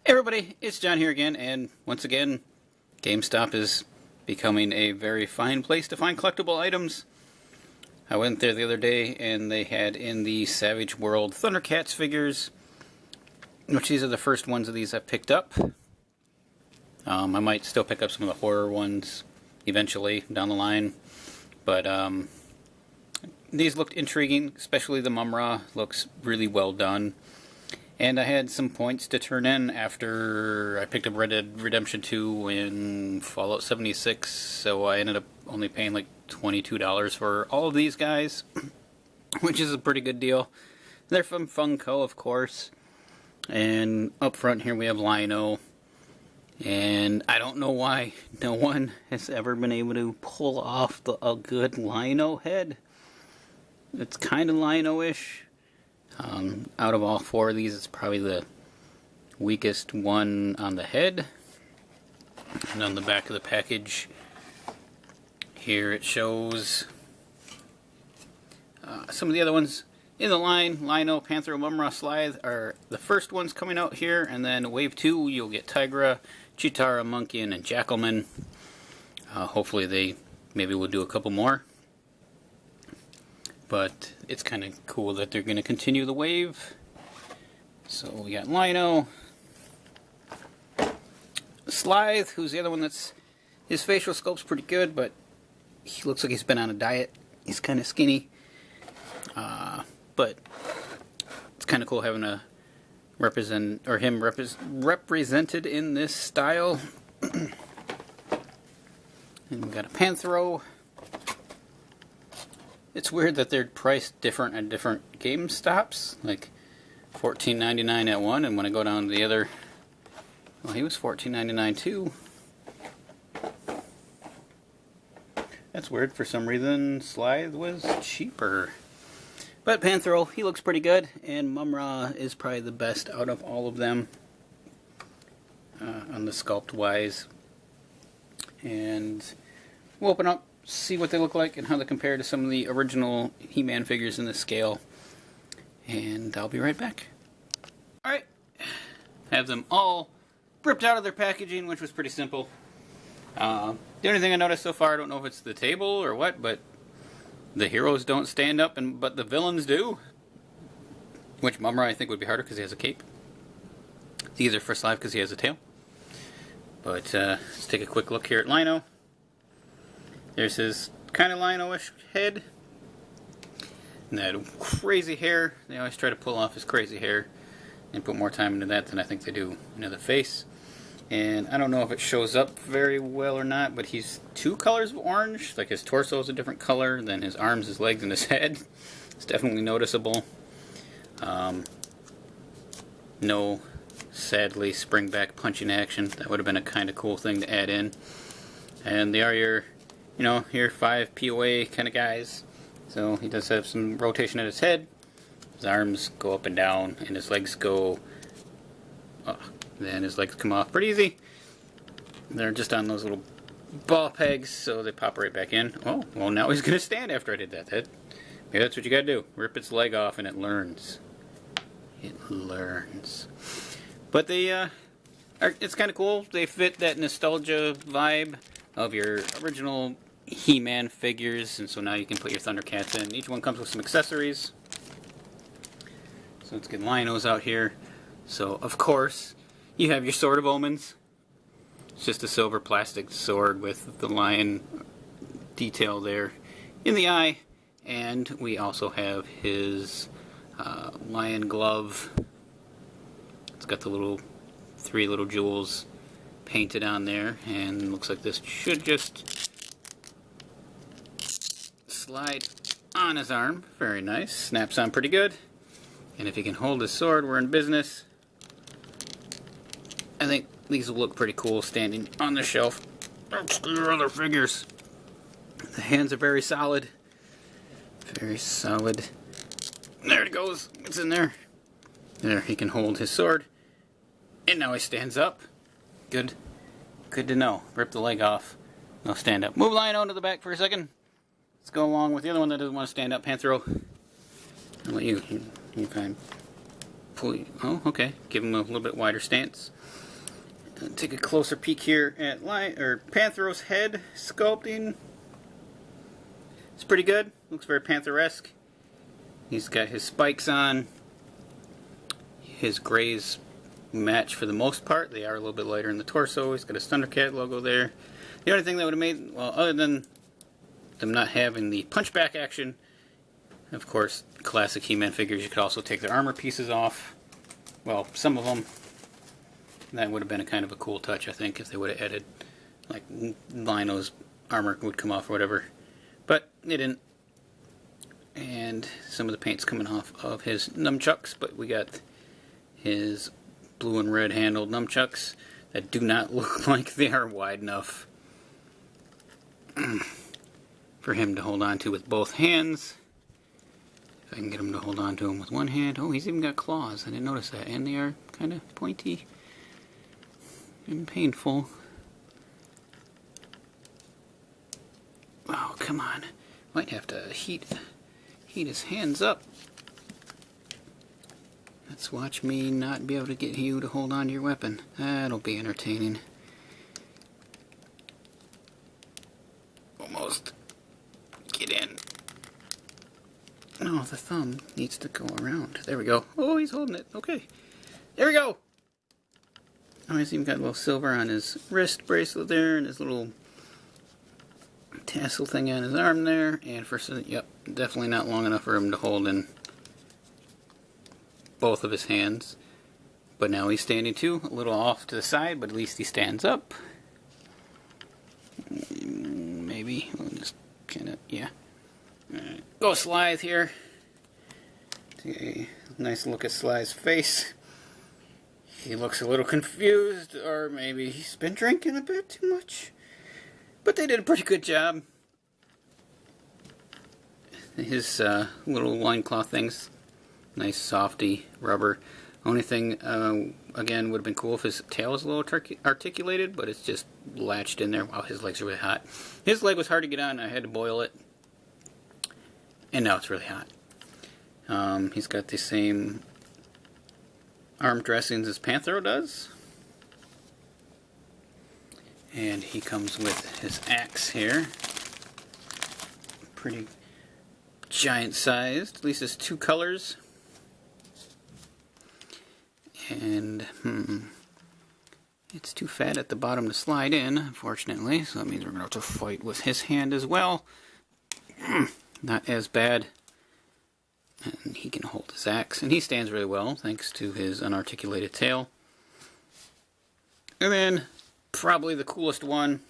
Hey everybody, it's John here again, and once again, GameStop is becoming a very fine place to find collectible items. I went there the other day, and they had in the Savage World Thundercats figures, which these are the first ones of these I picked up. I might still pick up some of the horror ones eventually down the line, but these looked intriguing, especially the Mumm-Ra looks really well done. And I had some points to turn in after I picked up Red Dead Redemption 2 in Fallout 76, so I ended up only paying like $22 for all of these guys, which is a pretty good deal. They're from Funko, of course, and up front here we have Lino, and I don't know why no one has ever been able to pull off a good Lino head. It's kind of Lino-ish. Out of all four of these, it's probably the weakest one on the head. And on the back of the package, here it shows some of the other ones in the line. Lino, Panthro, Mumm-Ra, Slythe are the first ones coming out here, and then Wave 2, you'll get Tigra, Chitara, Monkian, and Jackalman. Hopefully they maybe will do a couple more. But it's kind of cool that they're going to continue the wave. So we got Lino. Slythe, who's the other one that's... His facial sculpt's pretty good, but he looks like he's been on a diet. He's kind of skinny. But it's kind of cool having him represented in this style. And we got a Panthro. It's weird that they're priced different at different GameStops, like $14.99 at one, and when I go down to the other, well, he was $14.99 too. That's weird. For some reason, Slythe was cheaper. But Panthro, he looks pretty good, and Mumm-Ra is probably the best out of all of them on the sculpt-wise. And we'll open up, see what they look like and how they compare to some of the original He-Man figures in this scale, and I'll be right back. Alright, have them all ripped out of their packaging, which was pretty simple. The only thing I noticed so far, I don't know if it's the table or what, but the heroes don't stand up, but the villains do, which Mumm-Ra I think would be harder because he has a cape. It's easier for Slythe because he has a tail. But let's take a quick look here at Lino. There's his kind of Lino-ish head. And that crazy hair. They always try to pull off his crazy hair and put more time into that than I think they do into the face. And I don't know if it shows up very well or not, but he's two colors of orange. Like his torso is a different color than his arms, his legs, and his head. It's definitely noticeable. No, sadly, spring back punching action. That would have been a kind of cool thing to add in. And they are your... You know, here 5 POA kind of guys. So he does have some rotation at his head. His arms go up and down, and his legs go... then his legs come off pretty easy. They're just on those little ball pegs, so they pop right back in. Oh, well now he's going to stand after I did that. Maybe that's what you got to do. Rip its leg off and it learns. It learns. But they, it's kind of cool. They fit that nostalgia vibe of your original He-Man figures, and so now you can put your Thundercats in. Each one comes with some accessories. So let's get Linos out here. So, of course, you have your Sword of Omens. It's just a silver plastic sword with the lion detail there in the eye. And we also have his lion glove. It's got the 3 little jewels painted on there, and looks like this should just slide on his arm. Very nice. Snaps on pretty good. And if he can hold his sword, we're in business. I think these will look pretty cool standing on the shelf. Your other figures. The hands are very solid. Very solid. There it goes. It's in there. There, he can hold his sword. And now he stands up. Good. Good to know. Rip the leg off. No stand up. Move Lino to the back for a second. Let's go along with the other one that doesn't want to stand up, Panthro. I'll let you fine. Oh, okay. Give him a little bit wider stance. Take a closer peek here at Panthro's head sculpting. It's pretty good. Looks very Panther-esque. He's got his spikes on. His grays match for the most part. They are a little bit lighter in the torso. He's got his Thundercat logo there. The only thing that would have made, well, other than them not having the punchback action, of course, classic He-Man figures, you could also take their armor pieces off. Well, some of them. That would have been a kind of a cool touch, I think, if they would have added, like, Lino's armor would come off or whatever. But they didn't. And some of the paint's coming off of his nunchucks, but we got his blue and red handled nunchucks that do not look like they are wide enough for him to hold on to with both hands. If I can get him to hold on to him with one hand. Oh, he's even got claws. I didn't notice that. And they are kind of pointy and painful. Oh, come on. Might have to heat his hands up. Let's watch me not be able to get you to hold on to your weapon. That'll be entertaining. Almost. Get in. Oh, the thumb needs to go around. There we go. Oh, he's holding it. Okay. There we go. Oh, he's even got a little silver on his wrist bracelet there, and his little tassel thing on his arm there. And yep, definitely not long enough for him to hold in both of his hands. But now he's standing too, a little off to the side, but at least he stands up. Maybe we'll just kind of, yeah. Alright, go Slythe here. Take a nice look at Slythe's face. He looks a little confused, or maybe he's been drinking a bit too much. But they did a pretty good job. His little loincloth things, nice softy rubber. Only thing, again, would have been cool if his tail was a little articulated, but it's just latched in there. Wow, his legs are really hot. His leg was hard to get on, I had to boil it. And now it's really hot. He's got the same arm dressings as Panthro does. And he comes with his axe here. Pretty giant sized. At least it's two colors. And, it's too fat at the bottom to slide in, unfortunately. So that means we're going to have to fight with his hand as well. Not as bad. And he can hold his axe. And he stands really well, thanks to his unarticulated tail. And then, probably the coolest one,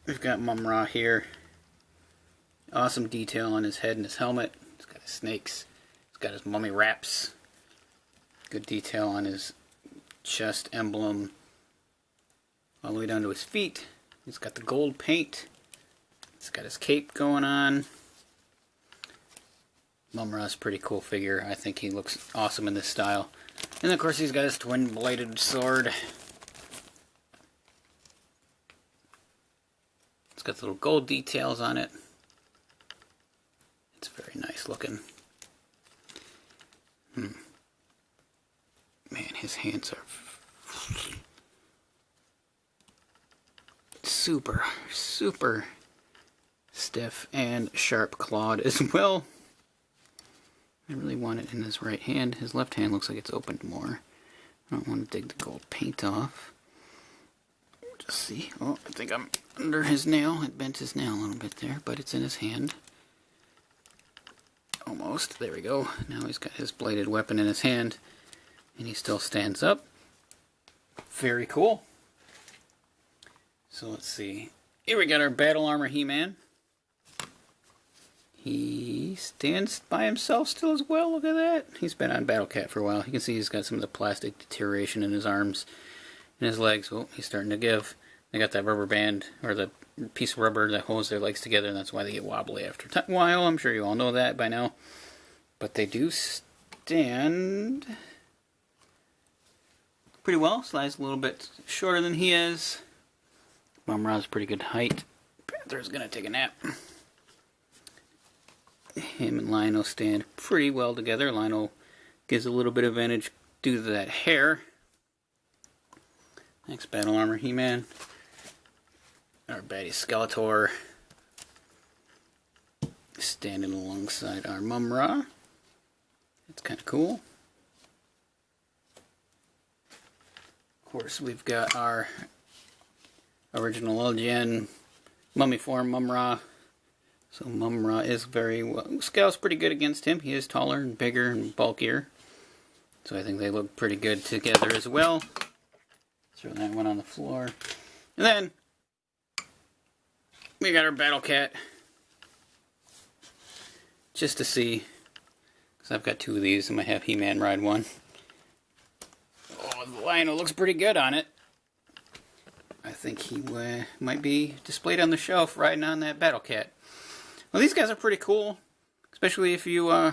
we've got Mumm-Ra here. Awesome detail on his head and his helmet. He's got his snakes. He's got his mummy wraps. Good detail on his chest emblem. All the way down to his feet. He's got the gold paint. He's got his cape going on. Mumm-Ra's a pretty cool figure. I think he looks awesome in this style. And of course he's got his twin-bladed sword. It's got little gold details on it. It's very nice looking. Man, his hands are super stiff and sharp clawed as well. I really want it in his right hand. His left hand looks like it's opened more. I don't want to dig the gold paint off. Just see. Oh, I think I'm under his nail. It bent his nail a little bit there, but it's in his hand. Almost. There we go. Now he's got his bladed weapon in his hand, and he still stands up. Very cool. So let's see. Here we got our battle armor He-Man. He stands by himself still as well. Look at that. He's been on Battle Cat for a while. You can see he's got some of the plastic deterioration in his arms and his legs. Oh, he's starting to give. They got that rubber band, or the piece of rubber that holds their legs together, and that's why they get wobbly after a while. I'm sure you all know that by now. But they do stand pretty well. Slythe's a little bit shorter than he is. Mumm-Ra's pretty good height. Panthro's gonna take a nap. Him and Lino stand pretty well together. Lino Gives a little bit of advantage due to that hair. Next, Battle Armor He-Man. Our baddie Skeletor. Standing alongside our Mumm-Ra. It's kind of cool. Of course, we've got our original LGN mummy form Mumm-Ra. So Mumm-Ra is very well. Scale's pretty good against him. He is taller and bigger and bulkier. So I think they look pretty good together as well. Throw that one on the floor. And then we got our Battle Cat. Just to see, because I've got two of these, and I have He-Man ride one. Oh, the Lionel looks pretty good on it. I think he might be displayed on the shelf riding on that Battle Cat. Well, these guys are pretty cool, especially if you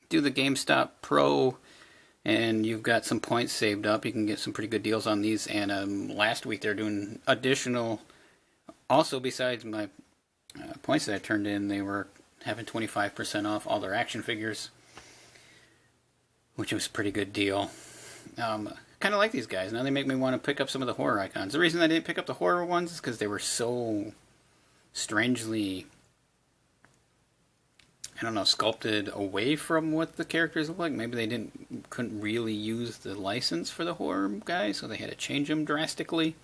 do the GameStop Pro and you've got some points saved up. You can get some pretty good deals on these. And last week they're doing additional, also besides my points that I turned in, they were having 25% off all their action figures, which was a pretty good deal. Kind of like these guys. Now they make me want to pick up some of the horror icons. The reason I didn't pick up the horror ones is because they were so strangely, I don't know, sculpted away from what the characters look like. Maybe they couldn't really use the license for the horror guys, so they had to change them drastically.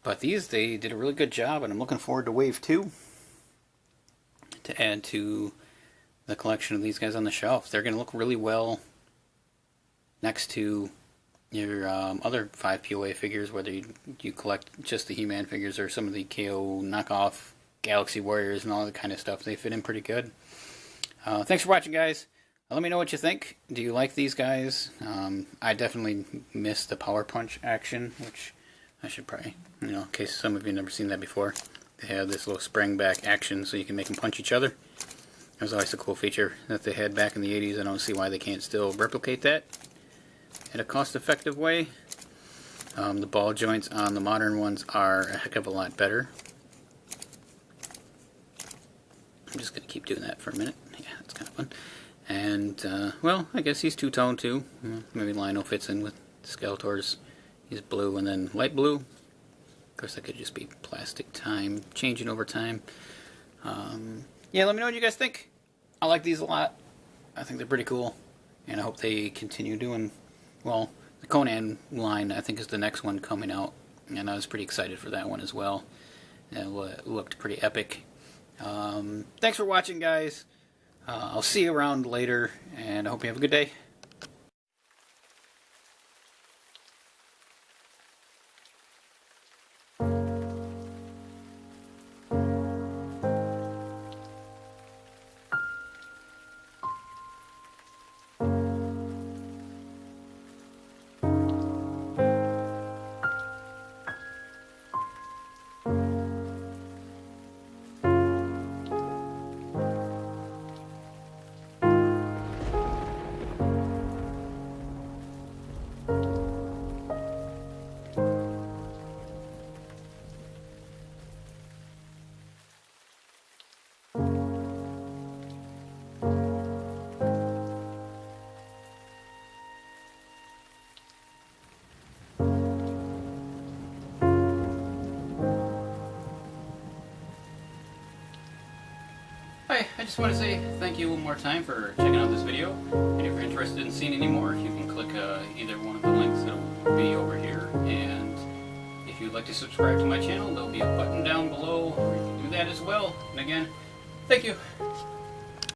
But these, they did a really good job, and I'm looking forward to Wave 2 to add to the collection of these guys on the shelf. They're going to look really well next to your other 5 POA figures, whether you collect just the He-Man figures or some of the KO knockoff Galaxy Warriors and all that kind of stuff. They fit in pretty good. Thanks for watching, guys. Let me know what you think. Do you like these guys? I definitely miss the Power Punch action, which I should probably, in case some of you have never seen that before. They have this little spring back action so you can make them punch each other. That was always a cool feature that they had back in the 80s. I don't see why they can't still replicate that in a cost-effective way. The ball joints on the modern ones are a heck of a lot better. I'm just going to keep doing that for a minute. Yeah, that's kind of fun. And, well, I guess he's two-tone too. Maybe Lionel fits in with Skeletor's. He's blue and then light blue. Of course, that could just be plastic time, changing over time. Yeah, let me know what you guys think. I like these a lot. I think they're pretty cool. And I hope they continue doing, well, the Conan line, I think, is the next one coming out. And I was pretty excited for that one as well. It looked pretty epic. Thanks for watching, guys. I'll see you around later, and I hope you have a good day. Hi, I just want to say thank you one more time for checking out this video, and if you're interested in seeing any more, you can click either one of the links that will be over here, and if you'd like to subscribe to my channel, there'll be a button down below where you can do that as well. And again, thank you.